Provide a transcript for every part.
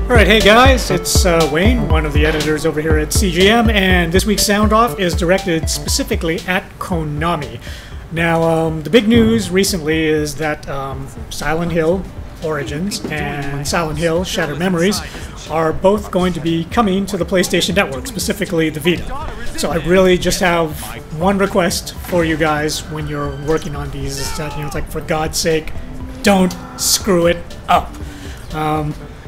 Alright, hey guys, it's Wayne, one of the editors over here at CGM, and this week's Sound Off is directed specifically at Konami. Now, the big news recently is that Silent Hill Origins and Silent Hill Shattered Memories are both going to be coming to the PlayStation Network, specifically the Vita. So I really just have one request for you guys when you're working on these, is that, it's like, for God's sake, don't screw it up.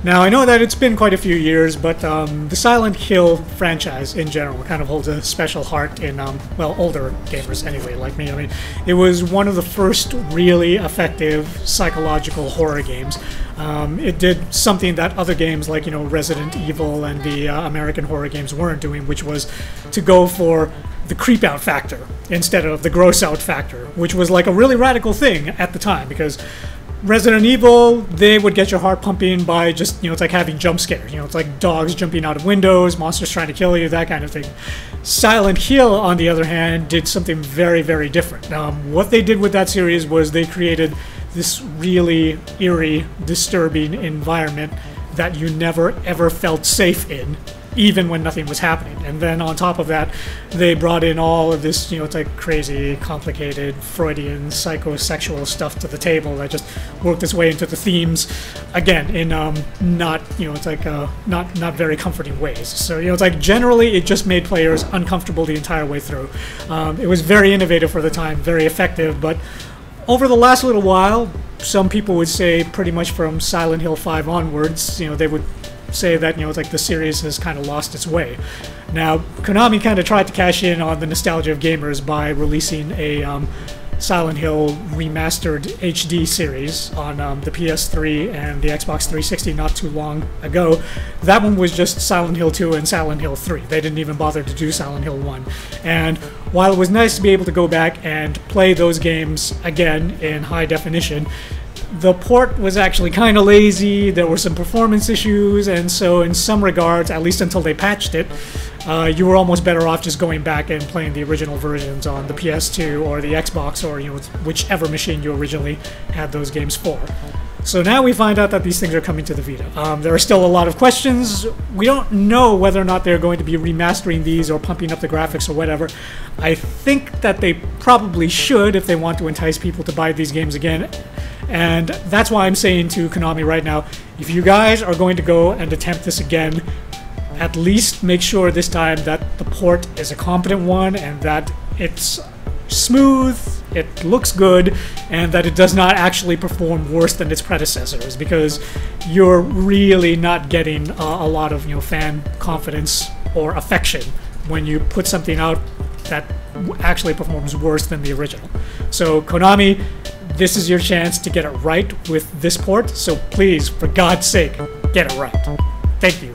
Now, I know that it's been quite a few years, but the Silent Hill franchise in general kind of holds a special heart in, well, older gamers anyway, like me. I mean, it was one of the first really effective psychological horror games. It did something that other games like, Resident Evil and the American horror games weren't doing, which was to go for the creep out factor instead of the gross out factor, which was like a really radical thing at the time, because Resident Evil, they would get your heart pumping by just, it's like having jump scares. It's like dogs jumping out of windows, monsters trying to kill you, that kind of thing. Silent Hill, on the other hand, did something very, very different. What they did with that series was they created this really eerie, disturbing environment that you never, ever felt safe in, even when nothing was happening. And then on top of that, they brought in all of this, it's like crazy, complicated, Freudian, psychosexual stuff to the table that just worked its way into the themes, again, in not, it's like not very comforting ways. So, it's like generally it just made players uncomfortable the entire way through. It was very innovative for the time, very effective, but over the last little while, some people would say pretty much from Silent Hill 5 onwards, they would say that, it's like the series has kind of lost its way. Now, Konami kind of tried to cash in on the nostalgia of gamers by releasing a Silent Hill remastered HD series on the PS3 and the Xbox 360 not too long ago. That one was just Silent Hill 2 and Silent Hill 3. They didn't even bother to do Silent Hill 1. And while it was nice to be able to go back and play those games again in high definition, the port was actually kind of lazy, there were some performance issues, and so in some regards, at least until they patched it, you were almost better off just going back and playing the original versions on the PS2 or the Xbox, or whichever machine you originally had those games for. So now we find out that these things are coming to the Vita. There are still a lot of questions. We don't know whether or not they're going to be remastering these or pumping up the graphics or whatever. I think that they probably should if they want to entice people to buy these games again. And that's why I'm saying to Konami right now, if you guys are going to go and attempt this again, at least make sure this time that the port is a competent one and that it's smooth, it looks good, and that it does not actually perform worse than its predecessors, because you're really not getting a lot of fan confidence or affection when you put something out that actually performs worse than the original. So Konami, this is your chance to get it right with this port, so please, for God's sake, get it right. Thank you.